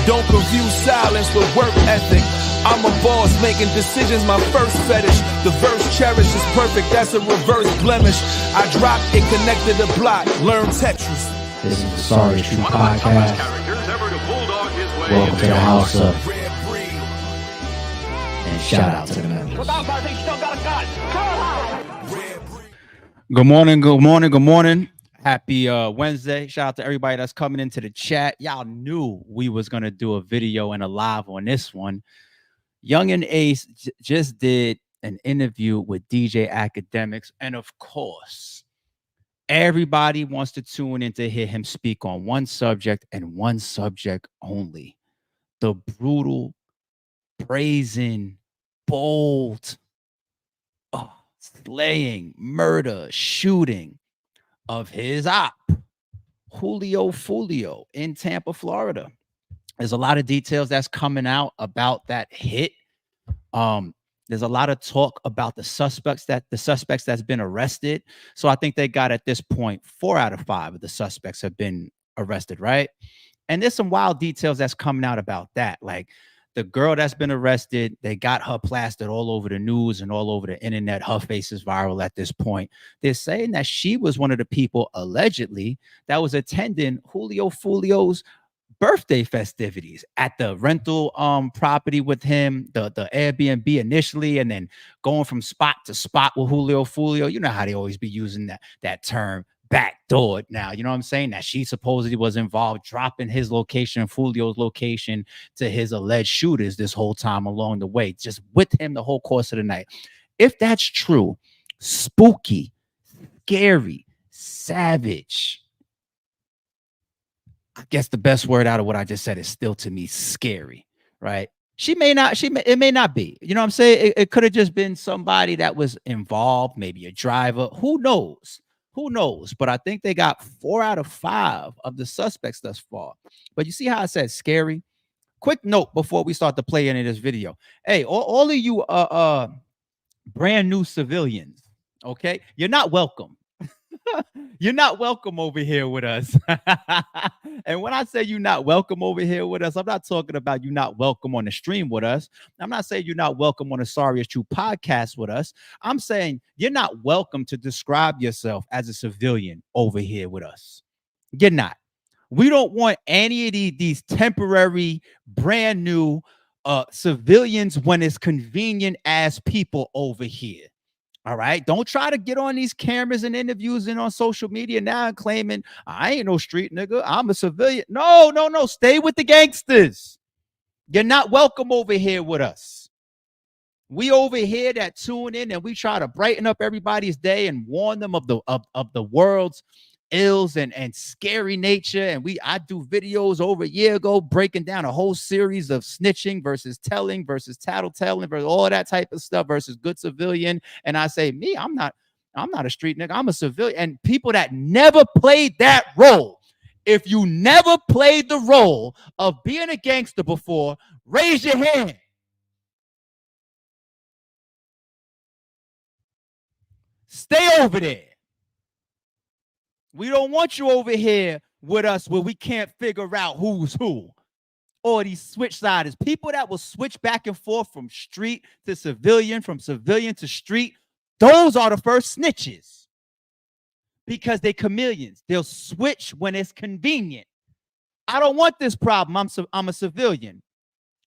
Don't confuse silence with work ethic. I'm a boss, making decisions my first fetish. The verse cherished is perfect, that's a reverse blemish. I dropped it, connected the block, learn Tetris. This is the Sorry It's True podcast. Welcome to the house of. And shout out to the members. Good morning, good morning, good morning. Happy Wednesday. Shout out to everybody that's coming into the chat. Y'all knew we was going to do a video and a live on this one. Yungeen Ace just did an interview with DJ Akademics. And of course, everybody wants to tune in to hear him speak on one subject and one subject only. The brutal, brazen, bold, slaying, murder, shooting of his op, Julio Foolio in Tampa, Florida. There's a lot of details that's coming out about that hit. There's a lot of talk about the suspects that's been arrested. So I think they got at this point 4 out of 5 of the suspects have been arrested, right? And there's some wild details that's coming out about that. Like the girl that's been arrested, they got her plastered all over the news and all over the internet. Her face is viral at this point. They're saying that she was one of the people allegedly that was attending Julio Foolio's birthday festivities at the rental property with him, the Airbnb initially, and then going from spot to spot with Julio Foolio. You know how they always be using that term backdoor now, you know what I'm saying? That she supposedly was involved, dropping his location, Foolio's location to his alleged shooters this whole time along the way, just with him the whole course of the night. If that's true, spooky, scary, savage. I guess the best word out of what I just said is still to me scary, right? It may not be, you know what I'm saying? It could have just been somebody that was involved, maybe a driver, who knows? Who knows? But I think they got 4 out of 5 of the suspects thus far. But you see how I said scary? Quick note before we start to play into this video. Hey, all of you brand new civilians, okay? You're not welcome. You're not welcome over here with us. And when I say you're not welcome over here with us, I'm not talking about you not welcome on the stream with us. I'm not saying you're not welcome on the Sorry It's True podcast with us. I'm saying you're not welcome to describe yourself as a civilian over here with us. You're not. We don't want any of these temporary, brand new civilians when it's convenient as people over here. All right. Don't try to get on these cameras and interviews and on social media now and claiming I ain't no street nigga. I'm a civilian. No. Stay with the gangsters. You're not welcome over here with us. We over here that tune in and we try to brighten up everybody's day and warn them of the world's ills and scary nature. And I do videos over a year ago breaking down a whole series of snitching versus telling versus tattletelling versus all that type of stuff versus good civilian. And I say, I'm not a street nigga. I'm a civilian. And people that never played that role, if you never played the role of being a gangster before, raise your hand. Stay over there. We don't want you over here with us where we can't figure out who's who. Or these switch-siders, people that will switch back and forth from street to civilian, from civilian to street. Those are the first snitches because they're chameleons. They'll switch when it's convenient. I don't want this problem. I'm a civilian.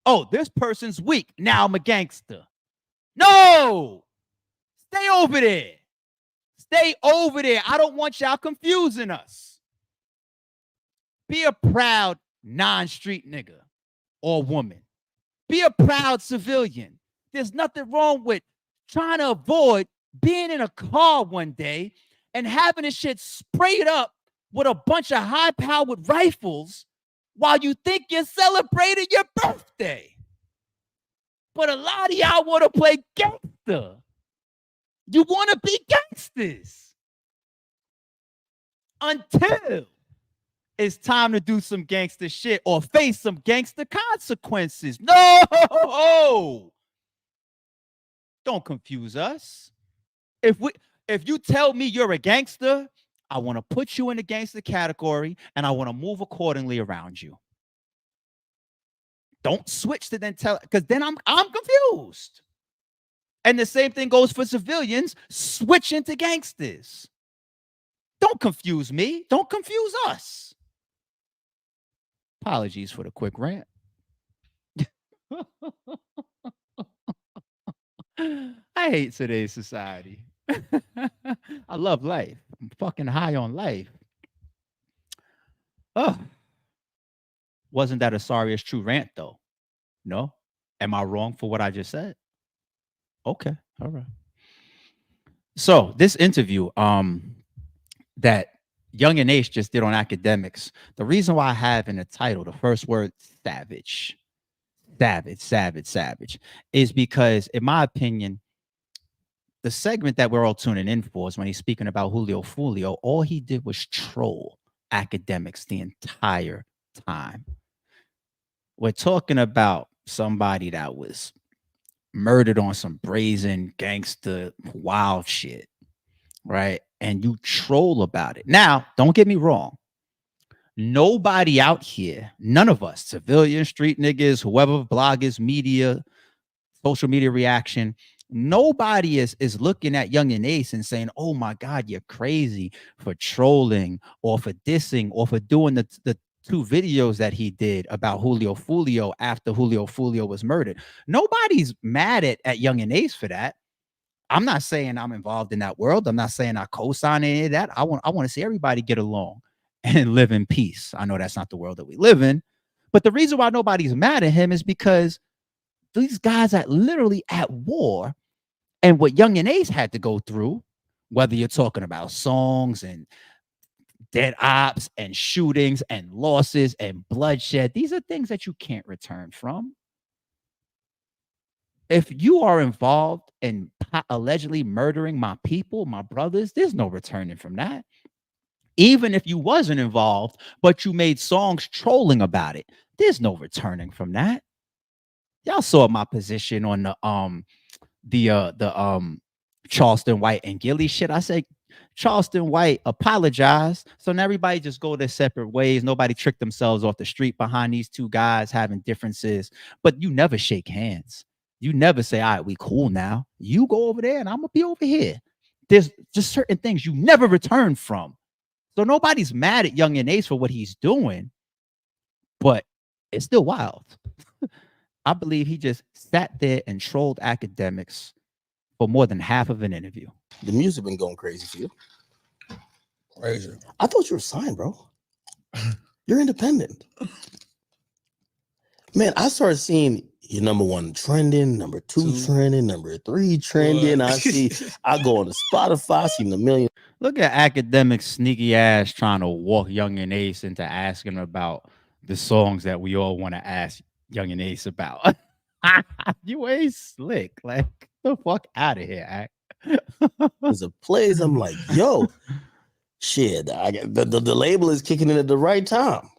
Oh, this person's weak. Now I'm a gangster. No! Stay over there. Stay over there. I don't want y'all confusing us. Be a proud non-street nigga or woman. Be a proud civilian. There's nothing wrong with trying to avoid being in a car one day and having this shit sprayed up with a bunch of high-powered rifles while you think you're celebrating your birthday. But a lot of y'all want to play gangster. You want to be gangsters until it's time to do some gangster shit or face some gangster consequences. No! Don't confuse us. If you tell me you're a gangster, I want to put you in the gangster category and I want to move accordingly around you. Don't switch to then tell, because then I'm confused. And the same thing goes for civilians. Switch into gangsters. Don't confuse me. Don't confuse us. Apologies for the quick rant. I hate today's society. I love life. I'm fucking high on life. Oh, wasn't that a sorry is true rant though? No? Am I wrong for what I just said? Okay. All right. So this interview, that Yungeen Ace just did on Akademics, the reason why I have in the title the first word savage, is because, in my opinion, the segment that we're all tuning in for is when he's speaking about Julio Foolio. All he did was troll Akademics the entire time. We're talking about somebody that was murdered on some brazen gangster wild shit, right? And you troll about it. Now, don't get me wrong. Nobody out here, none of us, civilian, street niggas, whoever, bloggers, media, social media reaction, nobody is looking at Yungeen Ace and saying, oh my God, you're crazy for trolling or for dissing or for doing the 2 videos that he did about Julio Foolio after Julio Foolio was murdered. Nobody's mad at Yungeen Ace for that. I'm not saying I'm involved in that world. I'm not saying I co-sign any of that. I want to see everybody get along and live in peace. I know that's not the world that we live in, but the reason why nobody's mad at him is because these guys are literally at war, and what Yungeen Ace had to go through, whether you're talking about songs and dead ops and shootings and losses and bloodshed, these are things that you can't return from. If you are involved in allegedly murdering my people, my brothers, there's no returning from that. Even if you wasn't involved, but you made songs trolling about it, there's no returning from that. Y'all saw my position on the Charleston White and Gilly shit. I say Charleston White apologized, so now everybody just go their separate ways. Nobody tricked themselves off the street behind these 2 guys having differences, but you never shake hands. You never say, all right, we cool now. You go over there and I'm gonna be over here. There's just certain things you never return from. So nobody's mad at Yungeen Ace for what he's doing, but it's still wild. I believe he just sat there and trolled Akademics for more than half of an interview. The music been going crazy for you. Crazy. I thought you were signed, bro. You're independent. Man, I started seeing your #1 trending, #2 trending, #3 trending. I go on to Spotify, I seen a million. Look at Akademics' sneaky ass trying to walk Yungeen Ace into asking him about the songs that we all want to ask Yungeen Ace about. You ain't slick. Like, the fuck out of here, Ak. As a plays, I'm like, yo, shit, the label is kicking in at the right time.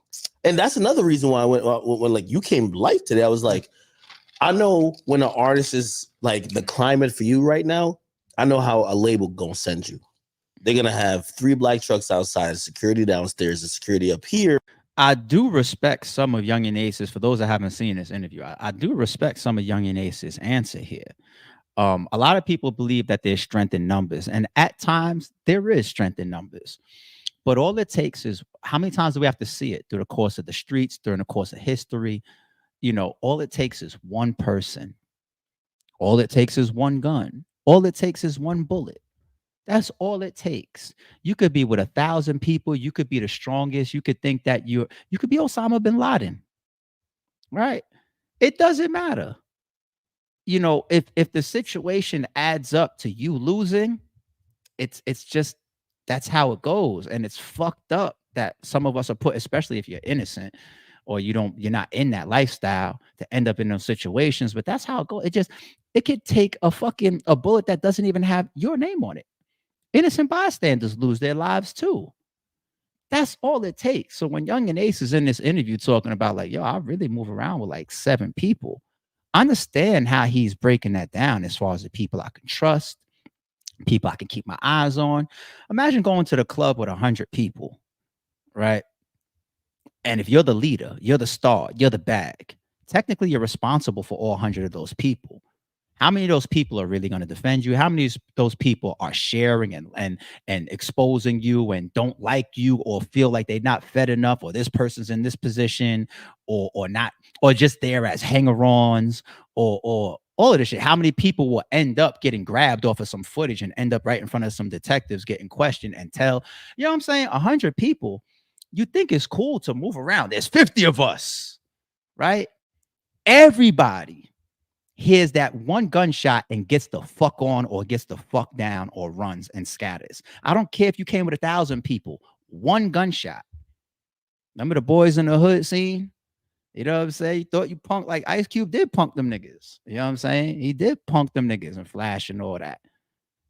And that's another reason why when like you came live today, I was like, I know when an artist is like the climate for you right now, I know how a label gonna send you. They're gonna have 3 black trucks outside, security downstairs, and security up here. I do respect some of Yungeen Ace's, for those that haven't seen this interview, I do respect some of Yungeen Ace's answer here. A lot of people believe that there's strength in numbers, and at times there is strength in numbers. But all it takes is, how many times do we have to see it through the course of the streets, during the course of history? You know, all it takes is one person. All it takes is one gun. All it takes is one bullet. That's all it takes. You could be with 1,000 people. You could be the strongest. You could think that you could be Osama bin Laden, right? It doesn't matter. You know, if the situation adds up to you losing, it's just, that's how it goes. And it's fucked up that some of us are put, especially if you're innocent or you're not in that lifestyle, to end up in those situations. But that's how it goes. It could take a bullet that doesn't even have your name on it. Innocent bystanders lose their lives too. That's all it takes. So when Yungeen Ace is in this interview talking about like, yo, I really move around with like 7 people, I understand how he's breaking that down as far as the people I can trust, people I can keep my eyes on. Imagine going to the club with 100 people, right? And if you're the leader, you're the star, you're the bag, technically you're responsible for all 100 of those people. How many of those people are really going to defend you? How many of those people are sharing and exposing you and don't like you or feel like they're not fed enough, or this person's in this position, or not, or just there as hanger-ons, or all of this shit? How many people will end up getting grabbed off of some footage and end up right in front of some detectives getting questioned and tell? You know what I'm saying? 100 people. You think it's cool to move around. There's 50 of us, right? Everybody hears that one gunshot and gets the fuck on or gets the fuck down or runs and scatters. I don't care if you came with 1,000 people. One gunshot. Remember the Boys in the Hood scene? You know what I'm saying? You thought you punked, like Ice Cube did punk them niggas. You know what I'm saying? He did punk them niggas and Flash and all that.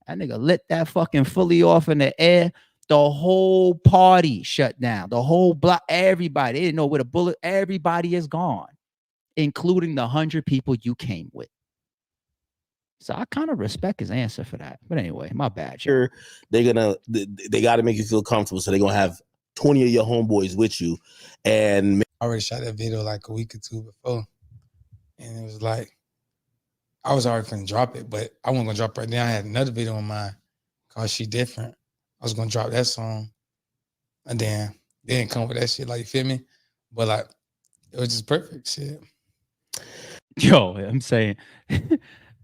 That nigga lit that fucking fully off in the air. The whole party shut down. The whole block, everybody. They didn't know where the bullet, everybody is gone, including the 100 people you came with. So I kind of respect his answer for that. But anyway, my bad. Sure, they got to make you feel comfortable. So they're going to have 20 of your homeboys with you. And I already shot that video like a week or two before. And it was like, I was already going to drop it, but I wasn't going to drop it right now. I had another video in mind called She Different. I was going to drop that song. And then they didn't come with that shit, like, you feel me? But like, it was just perfect shit. Yo, I'm saying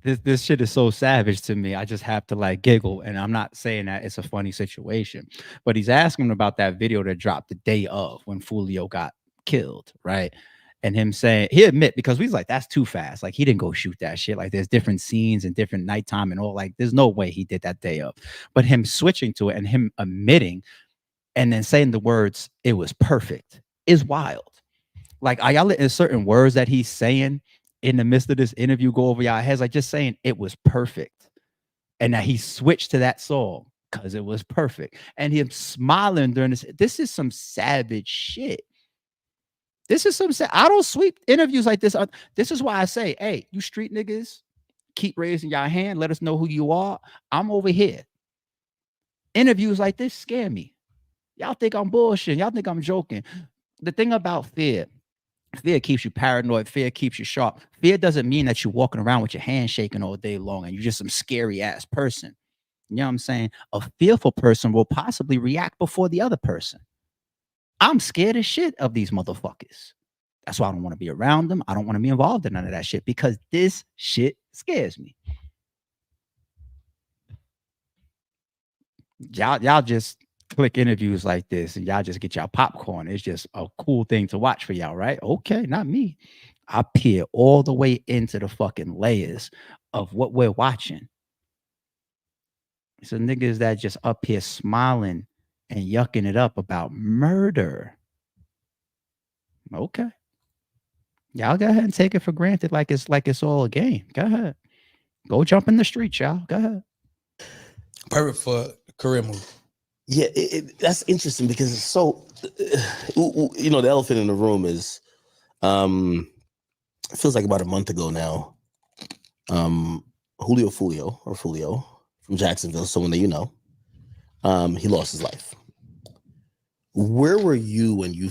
this shit is so savage to me. I just have to like giggle, and I'm not saying that it's a funny situation, but he's asking about that video that dropped the day of when Foolio got killed, right? And him saying, he admit, because he's like, that's too fast. Like, he didn't go shoot that shit. Like, there's different scenes and different nighttime and all. Like, there's no way he did that day of. But him switching to it and him admitting and then saying the words, "it was perfect," is wild. Like, are y'all letting certain words that he's saying in the midst of this interview go over y'all heads? Like, just saying it was perfect, and that he switched to that song because it was perfect, and him smiling during this. This is some savage shit. This is some. I don't sweep interviews like this. This is why I say, hey, you street niggas, keep raising your hand. Let us know who you are. I'm over here. Interviews like this scare me. Y'all think I'm bullshitting. Y'all think I'm joking. The thing about fear keeps you paranoid. Fear keeps you sharp. Fear doesn't mean that you're walking around with your hand shaking all day long and you're just some scary ass person. You know what I'm saying? A fearful person will possibly react before the other person. I'm scared as shit of these motherfuckers. That's why I don't want to be around them. I don't want to be involved in none of that shit because this shit scares me. Y'all just click interviews like this and y'all just get y'all popcorn. It's just a cool thing to watch for y'all, right? Okay, not me. I peer all the way into the fucking layers of what we're watching. So niggas that just up here smiling and yucking it up about murder. Okay. Y'all go ahead and take it for granted like it's all a game. Go ahead. Go jump in the street, y'all. Go ahead. Perfect for a career move. Yeah, that's interesting because it's so, you know, the elephant in the room is, it feels like about a month ago now, Julio Foolio from Jacksonville, someone that you know, he lost his life. Where were you when you...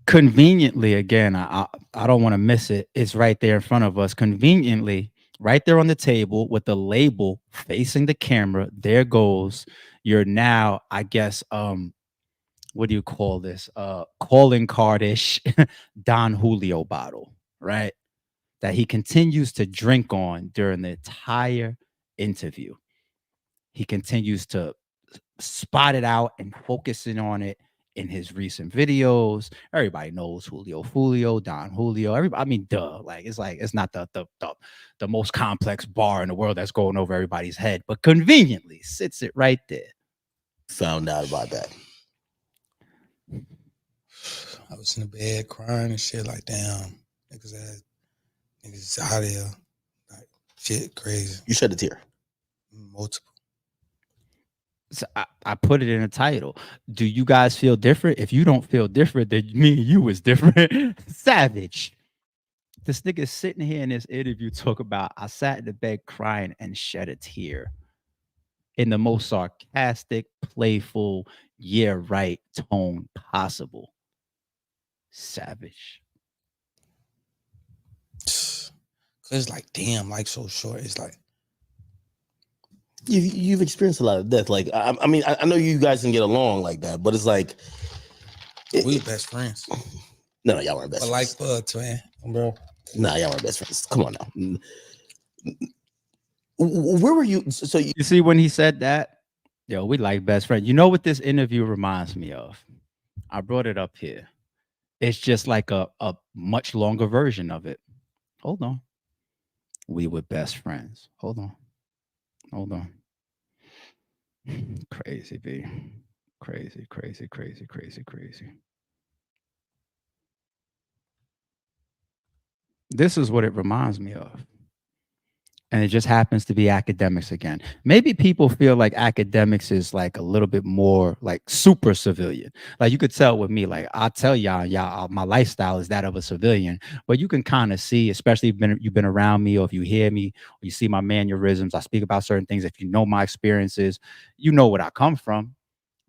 Conveniently, again, I don't want to miss it. It's right there in front of us. Conveniently, right there on the table with the label facing the camera. There goes your now, I guess, what do you call this? Calling card-ish Don Julio bottle, right? That he continues to drink on during the entire interview. He continues to spot it out and focusing on it in his recent videos. Everybody knows Julio Foolio, Don Julio. Everybody, I mean, duh. Like it's not the most complex bar in the world that's going over everybody's head, but conveniently sits it right there. Found out about that? I was in the bed crying and shit. Like, damn, niggas out here, like, shit crazy. You shed a tear? Multiple. So I put it in a title. Do you guys feel different? If you don't feel different, then me and you is different. Savage. This nigga sitting here in this interview talk about, I sat in the bed crying and shed a tear in the most sarcastic, playful, yeah, right tone possible. Savage. Cause it's like, damn, life so short. It's like You've experienced a lot of death. Like, I mean, I know you guys can get along like that, but it's like we best friends. No, y'all weren't best friends. But like twin, bro. Nah, y'all weren't best friends. Come on now. Where were you? So You see when he said that, yo, we like best friends. You know what this interview reminds me of? I brought it up here. It's just like a much longer version of it. Hold on. We were best friends. Hold on. Crazy, B. Crazy. This is what it reminds me of. And it just happens to be Akademics again. Maybe people feel like Akademics is like a little bit more like super civilian. Like you could tell with me, like I tell y'all, my lifestyle is that of a civilian. But you can kind of see, especially if you've been around me, or if you hear me, or you see my mannerisms, I speak about certain things. If you know my experiences, you know what I come from.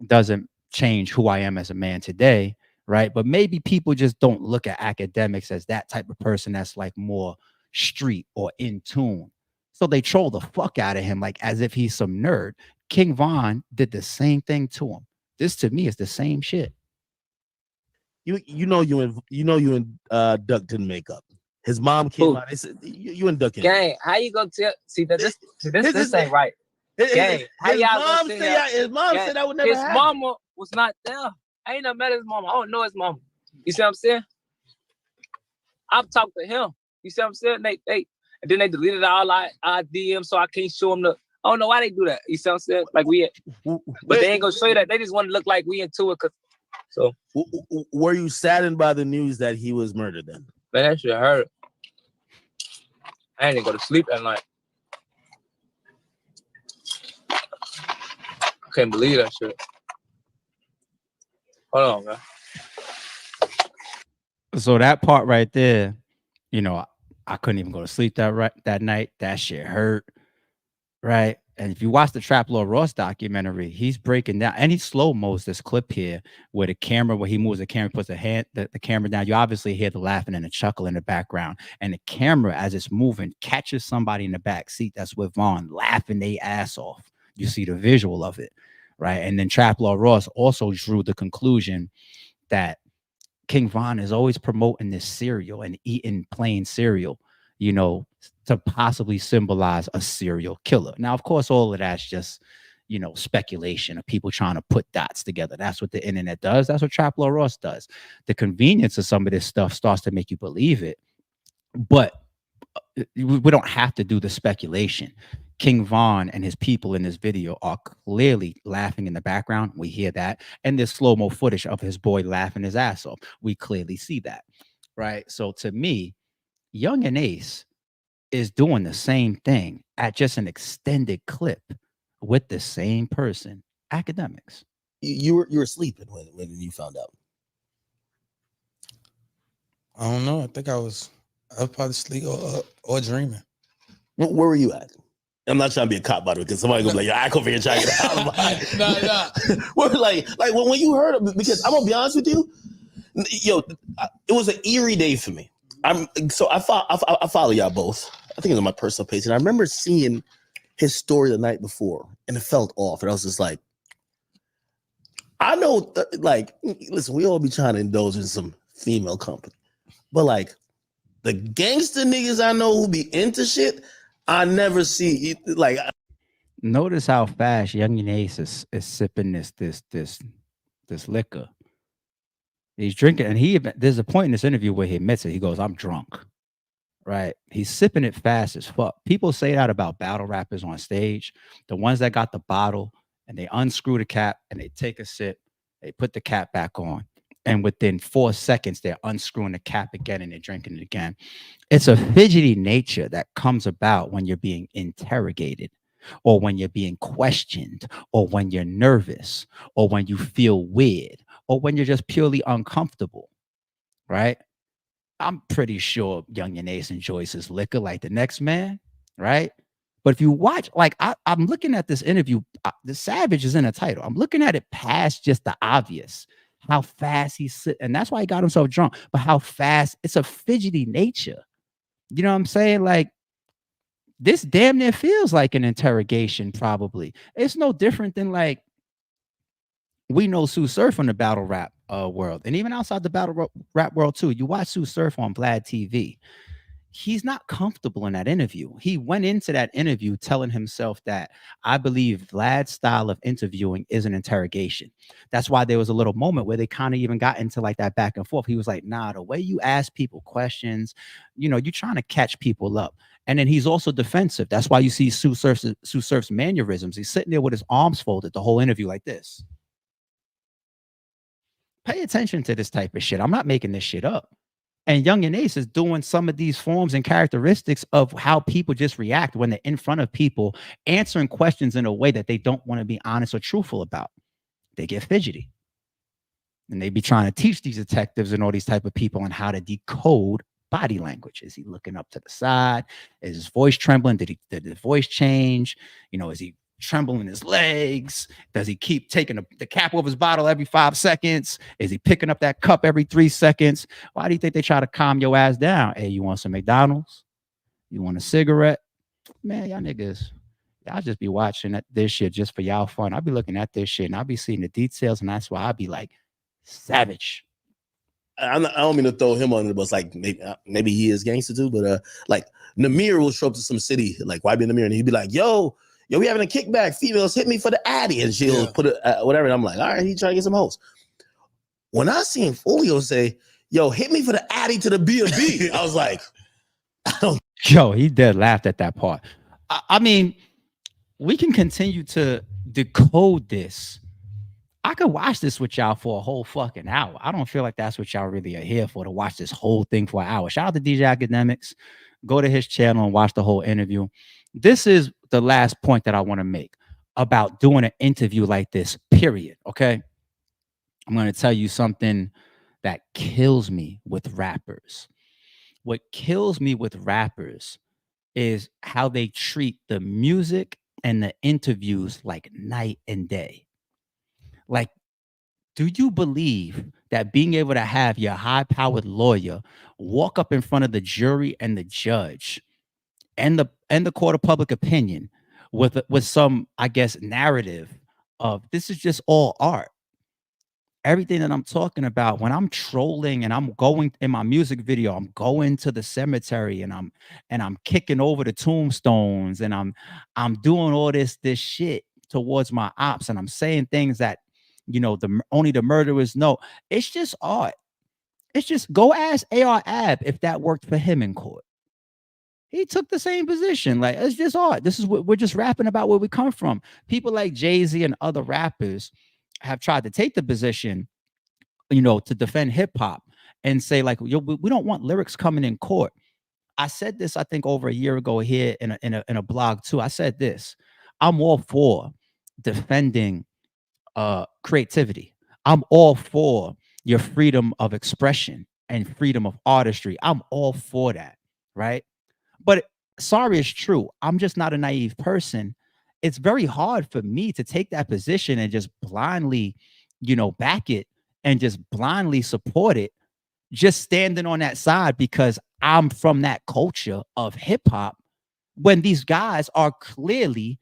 Doesn't change who I am as a man today, right? But maybe people just don't look at Akademics as that type of person that's like more street or in tune. So they troll the fuck out of him like as if he's some nerd. King Von did the same thing to him. This to me is the same shit. You and Duck didn't make up. His mom came out. They said you and Duck. Gang, how you gonna tell? See that this ain't right. Gang, how y'all gonna say his mom said that would never happen. His mama was not there. I ain't never met his mama. I don't know his mama. You see what I'm saying? I've talked to him. You see what I'm saying? They and then they deleted all our DMs, so I can't show them the. I don't know why they do that. You see what I'm saying? Like but they ain't gonna show you that. They just want to look like we into it. So, were you saddened by the news that he was murdered? Then, man, that shit hurt. I ain't even go to sleep that night. I can't believe that shit. Hold on, man. So that part right there, you know, I couldn't even go to sleep that night. That shit hurt, right? And if you watch the Trap Lord Ross documentary, he's breaking down, and he slow-mo's this clip here where the camera, where he moves the camera, puts the camera down. You obviously hear the laughing and the chuckle in the background, and the camera, as it's moving, catches somebody in the back seat that's with Vaughn laughing their ass off. You see the visual of it, right? And then Trap Lord Ross also drew the conclusion that King Von is always promoting this cereal and eating plain cereal, you know, to possibly symbolize a serial killer. Now, of course, all of that's just, you know, speculation of people trying to put dots together. That's what the internet does. That's what Trap Lord Ross does. The convenience of some of this stuff starts to make you believe it. But we don't have to do the speculation. King Von and his people in this video are clearly laughing in the background. We hear that. And there's slow-mo footage of his boy laughing his ass off. We clearly see that, right? So to me, Yungeen Ace is doing the same thing at just an extended clip with the same person, Akademics. You were sleeping when you found out. I don't know. I think I was probably asleep or dreaming. Where were you at? I'm not trying to be a cop, by the way, because somebody gonna be like, "Yo, I come over here trying to get out." Nah. We're like when you heard it, because I'm gonna be honest with you, yo, it was an eerie day for me. I follow y'all both. I think it's on my personal page, and I remember seeing his story the night before, and it felt off, and I was just like, I know, listen, we all be trying to indulge in some female company, but like the gangster niggas I know who be into shit, I never see it. Like, notice how fast Yungeen Ace is sipping this liquor. He's drinking, and there's a point in this interview where he admits it. He goes, "I'm drunk." Right? He's sipping it fast as fuck. People say that about battle rappers on stage. The ones that got the bottle and they unscrew the cap and they take a sip, they put the cap back on, and within 4 seconds they're unscrewing the cap again and they're drinking it again. It's a fidgety nature that comes about when you're being interrogated, or when you're being questioned, or when you're nervous, or when you feel weird, or when you're just purely uncomfortable, right? I'm pretty sure Yungeen Ace enjoys his liquor like the next man, right? But if you watch, like I'm looking at this interview, the Savage is in the title. I'm looking at it past just the obvious, how fast he's sitting, and that's why he got himself drunk. But how fast, it's a fidgety nature. You know what I'm saying? Like this damn near feels like an interrogation. Probably it's no different than like we know Sue Surf in the battle rap world, and even outside the rap world too. You watch Sue Surf on Vlad TV. He's not comfortable in that interview. He went into that interview telling himself that I believe Vlad's style of interviewing is an interrogation. That's why there was a little moment where they kind of even got into like that back and forth. He was like, nah, the way you ask people questions, you know, you're trying to catch people up. And then he's also defensive. That's why you see Sue Surf's mannerisms. He's sitting there with his arms folded the whole interview like this. Pay attention to this type of shit. I'm not making this shit up. And Yungeen Ace is doing some of these forms and characteristics of how people just react when they're in front of people, answering questions in a way that they don't want to be honest or truthful about. They get fidgety. And they be trying to teach these detectives and all these type of people on how to decode body language. Is he looking up to the side? Is his voice trembling? Did the voice change? You know, is he trembling his legs? Does he keep taking the cap off his bottle every 5 seconds? Is he picking up that cup every 3 seconds? Why do you think they try to calm your ass down? Hey, you want some McDonald's? You want a cigarette? Man, y'all niggas, y'all just be watching this shit just for y'all fun. I'll be looking at this shit and I'll be seeing the details, and that's why I'll be like savage. I don't mean to throw him under the bus. Like maybe he is gangster too, but like Namir will show up to some city like YB Namir, and he'd be like, yo, we having a kickback. Females hit me for the Addy, and she'll put it whatever. And I'm like, all right, he trying to get some hoes. When I seen Foolio say, yo, hit me for the Addy to the B&B, I was like, I don't. Yo, he dead laughed at that part. I mean, we can continue to decode this. I could watch this with y'all for a whole fucking hour. I don't feel like that's what y'all really are here for, to watch this whole thing for an hour. Shout out to DJ Akademics. Go to his channel and watch the whole interview. This is the last point that I want to make about doing an interview like this, period. Okay. I'm going to tell you something that kills me with rappers. What kills me with rappers is how they treat the music and the interviews like night and day. Like, do you believe that being able to have your high-powered lawyer walk up in front of the jury and the judge and the court of public opinion with some, I guess, narrative of this is just all art? Everything that I'm talking about, when I'm trolling and I'm going in my music video, I'm going to the cemetery and I'm kicking over the tombstones and I'm doing all this shit towards my ops, and I'm saying things that, you know, only the murderers know. It's just art. It's just, go ask AR Ab if that worked for him in court. He took the same position. Like, it's just art. This is what we're just rapping about, where we come from. People like Jay-Z and other rappers have tried to take the position, you know, to defend hip hop and say like, yo, we don't want lyrics coming in court. I said this, I think, over a year ago here in a blog too. I said this: I'm all for defending creativity. I'm all for your freedom of expression and freedom of artistry. I'm all for that, right? But sorry, it's true. I'm just not a naive person. It's very hard for me to take that position and just blindly, you know, back it and just blindly support it, just standing on that side because I'm from that culture of hip hop, when these guys are clearly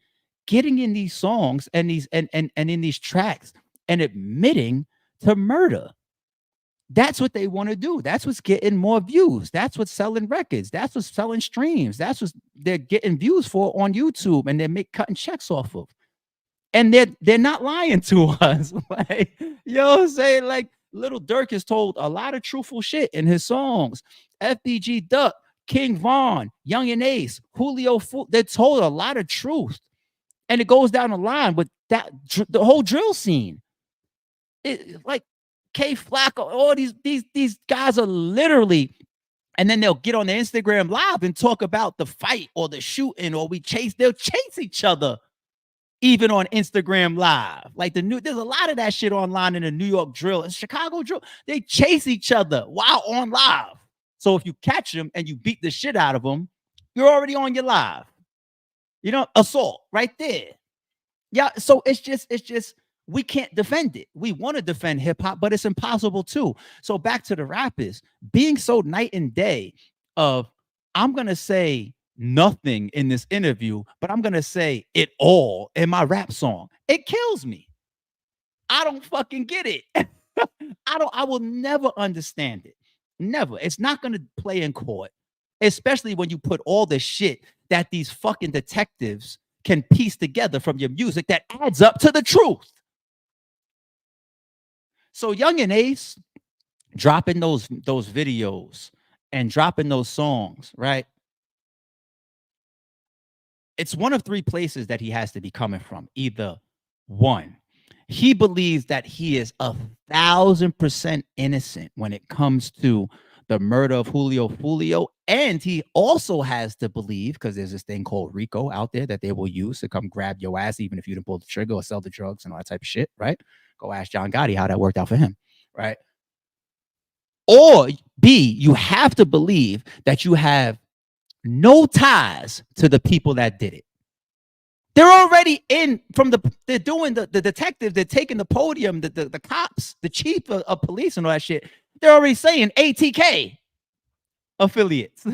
getting in these songs and these and in these tracks and admitting to murder. That's what they want to do. That's what's getting more views. That's what's selling records. That's what's selling streams. That's what they're getting views for on YouTube, and they're cutting checks off of. And they're not lying to us. Like, yo, say like Little Durk has told a lot of truthful shit in his songs. FBG Duck, King Von, Yungeen Ace, Julio Foolio, they told a lot of truth. And it goes down the line with that, the whole drill scene. It, like K Flacco, all these guys are literally, and then they'll get on their Instagram live and talk about the fight or the shooting, or they'll chase each other even on Instagram live. Like there's a lot of that shit online in the New York drill and Chicago drill. They chase each other while on live. So if you catch them and you beat the shit out of them, you're already on your live. You know, assault right there. Yeah. So it's just, we can't defend it. We want to defend hip hop, but it's impossible too. So back to the rappers being so night and day of, I'm going to say nothing in this interview, but I'm gonna say it all in my rap song. It kills me. I don't fucking get it. I will never understand it. Never. It's not gonna play in court, especially when you put all the shit that these fucking detectives can piece together from your music that adds up to the truth. So Yungeen Ace dropping those videos and dropping those songs, right? It's one of three places that he has to be coming from. Either one, he believes that he is 1,000% innocent when it comes to the murder of Julio Foolio, and he also has to believe, because there's this thing called RICO out there that they will use to come grab your ass, even if you didn't pull the trigger or sell the drugs and all that type of shit, right? Go ask John Gotti how that worked out for him, right? Or B, you have to believe that you have no ties to the people that did it. They're already in from they're doing the detectives, they're taking the podium, the cops, the chief of police and all that shit. They're already saying ATK affiliates.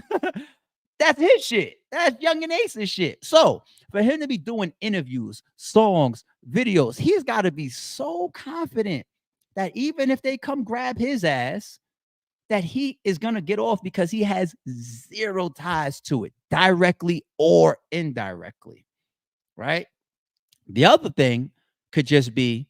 That's his shit. That's Yungeen Ace's shit. So for him to be doing interviews, songs, videos, he's got to be so confident that even if they come grab his ass, that he is going to get off because he has zero ties to it, directly or indirectly, right? The other thing could just be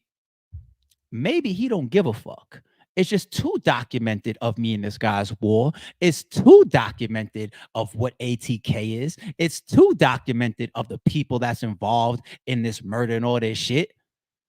maybe he don't give a fuck. It's just too documented of me and this guy's war. It's too documented of what ATK is. It's too documented of the people that's involved in this murder and all this shit.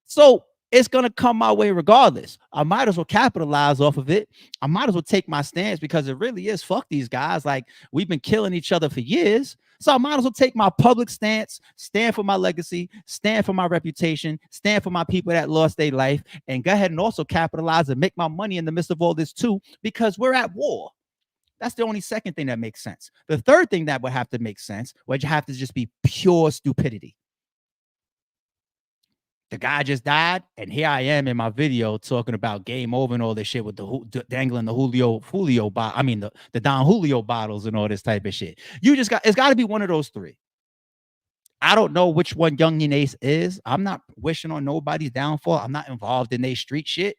So it's going to come my way regardless. I might as well capitalize off of it. I might as well take my stance because it really is fuck these guys. Like, we've been killing each other for years. So I might as well take my public stance, stand for my legacy, stand for my reputation, stand for my people that lost their life, and go ahead and also capitalize and make my money in the midst of all this too, because we're at war. That's the only second thing that makes sense. The third thing that would have to make sense would have to just be pure stupidity. The guy just died, and here I am in my video talking about game over and all this shit with the dangling the Julio Foolio the Don Julio bottles and all this type of shit. It's got to be one of those three. I don't know which one Yungeen Ace is. I'm not wishing on nobody's downfall. I'm not involved in their street shit.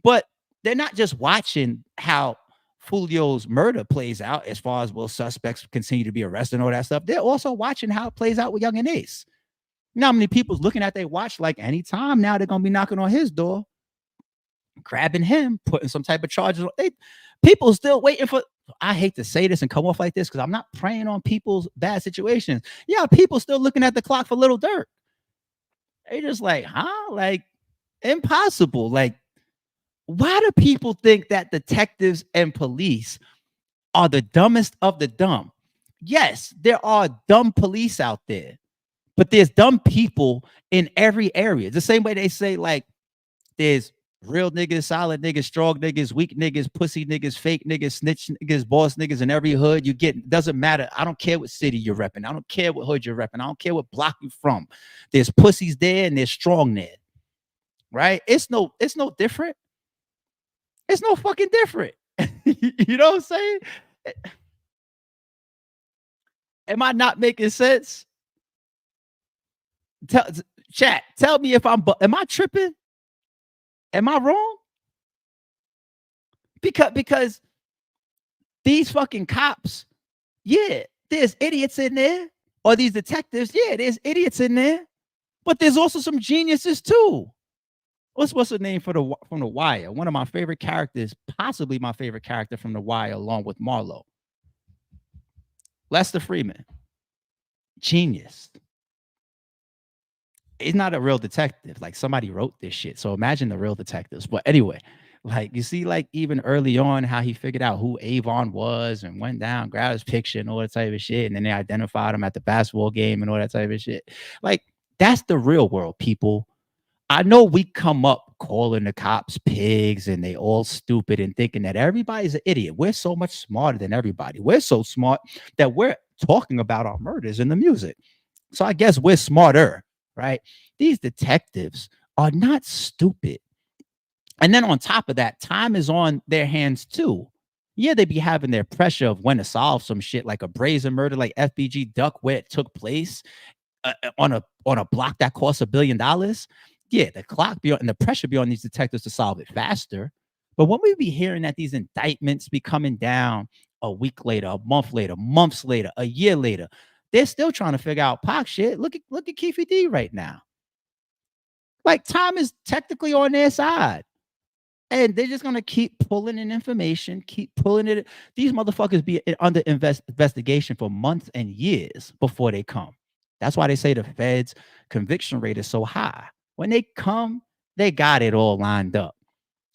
But they're not just watching how Foolio's murder plays out as far as will suspects continue to be arrested and all that stuff. They're also watching how it plays out with Yungeen Ace. You know how many people's looking at their watch like anytime now they're going to be knocking on his door, grabbing him, putting some type of charges. People still waiting for, I hate to say this and come off like this because I'm not preying on people's bad situations. Yeah, people still looking at the clock for Little Dirk. They just like, huh? Like, impossible. Like, why do people think that detectives and police are the dumbest of the dumb? Yes, there are dumb police out there. But there's dumb people in every area. The same way they say, like, there's real niggas, solid niggas, strong niggas, weak niggas, pussy niggas, fake niggas, snitch niggas, boss niggas in every hood you get. Doesn't matter. I don't care what city you're repping. I don't care what hood you're repping. I don't care what block you're from. There's pussies there and there's strong there. Right? It's no different. It's no fucking different. You know what I'm saying? Am I not making sense? Tell me if am I tripping? Am I wrong? Because these fucking cops, yeah, there's idiots in there, or these detectives, yeah, there's idiots in there, but there's also some geniuses too. What's the name from the Wire? One of my favorite characters, possibly my favorite character from the Wire, along with Marlo. Lester Freeman, genius. He's not a real detective. Like, somebody wrote this shit. So imagine the real detectives. But anyway, like, you see, like, even early on how he figured out who Avon was and went down, grabbed his picture and all that type of shit. And then they identified him at the basketball game and all that type of shit. Like, that's the real world, people. I know we come up calling the cops pigs and they all stupid and thinking that everybody's an idiot. We're so much smarter than everybody. We're so smart that we're talking about our murders in the music. So I guess we're smarter. Right? These detectives are not stupid. And then on top of that, time is on their hands too. Yeah, they be having their pressure of when to solve some shit like a brazen murder like FBG Duck where it took place on a block that costs $1 billion. Yeah, the clock be on and the pressure be on these detectives to solve it faster. But when we be hearing that these indictments be coming down a week later, a month later, months later, a year later, they're still trying to figure out Pac shit. Look at Keefe D right now. Like time is technically on their side. And they're just gonna keep pulling in information, keep pulling it. These motherfuckers be under investigation for months and years before they come. That's why they say the Fed's conviction rate is so high. When they come, they got it all lined up.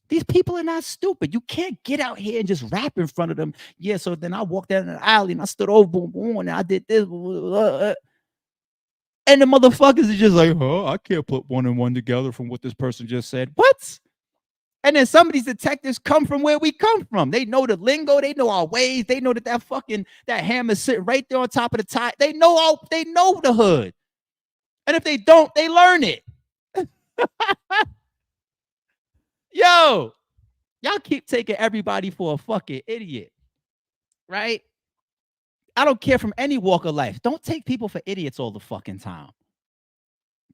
These people are not stupid. You can't get out here and just rap in front of them. Yeah, so then I walked down the alley and I stood over, boom, boom, and I did this. And the motherfuckers is just like, oh, I can't put one and one together from what this person just said. What? And then some of these detectives come from where we come from. They know the lingo. They know our ways. They know that hammer's sitting right there on top of the tie. They know the hood. And if they don't, they learn it. Yo, y'all keep taking everybody for a fucking idiot, right? I don't care from any walk of life. Don't take people for idiots all the fucking time.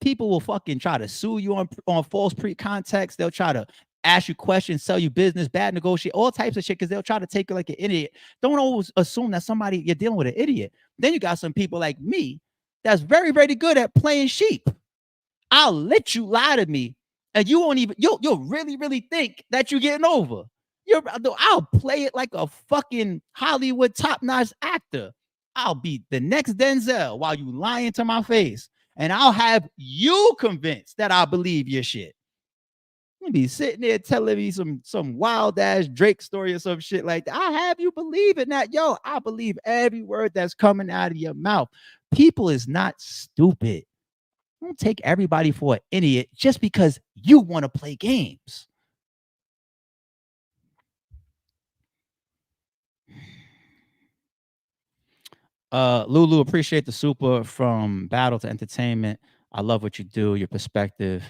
People will fucking try to sue you on false pre-context. They'll try to ask you questions, sell you business, bad negotiate, all types of shit because they'll try to take you like an idiot. Don't always assume that you're dealing with an idiot. Then you got some people like me that's very, very good at playing sheep. I'll let you lie to me and you won't even, you'll really, really think that you're getting over. I'll play it like a fucking Hollywood top-notch actor. I'll be the next Denzel while you lying to my face. And I'll have you convinced that I believe your shit. You be sitting there telling me some wild ass Drake story or some shit like that. I have you believing that. Yo, I believe every word that's coming out of your mouth. People is not stupid. Don't take everybody for an idiot just because you want to play games. Lulu, appreciate the super from battle to entertainment. I love what you do, your perspective.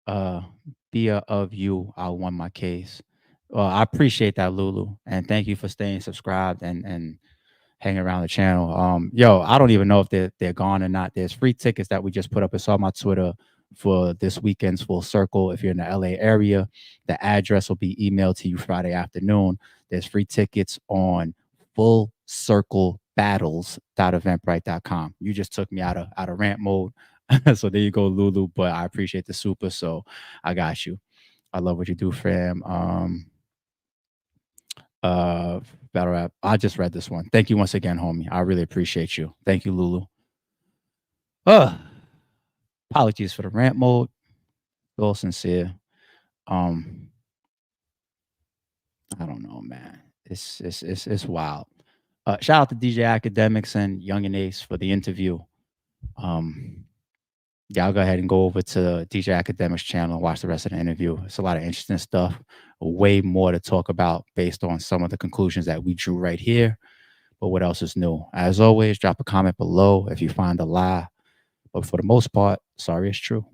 Via of you, I won my case. Well, I appreciate that, Lulu, and thank you for staying subscribed and hanging around the channel. Yo, I don't even know if they're gone or not. There's free tickets that we just put up. It's on my Twitter for this weekend's Full Circle. If you're in the LA area, the address will be emailed to you Friday afternoon. There's free tickets on fullcirclebattles.eventbrite.com. You just took me out of rant mode. So there you go, Lulu. But I appreciate the super. So I got you. I love what you do, fam. Battle rap. I just read this one. Thank you once again, homie. I really appreciate you. Thank you, Lulu. Apologies for the rant mode. All sincere. I don't know, man. It's wild. Shout out to DJ Akademics and Yungeen Ace for the interview. Y'all go ahead and go over to DJ Akademics channel and watch the rest of the interview. It's a lot of interesting stuff. Way more to talk about based on some of the conclusions that we drew right here. But what else is new? As always, drop a comment below if you find a lie. But for the most part, sorry, it's true.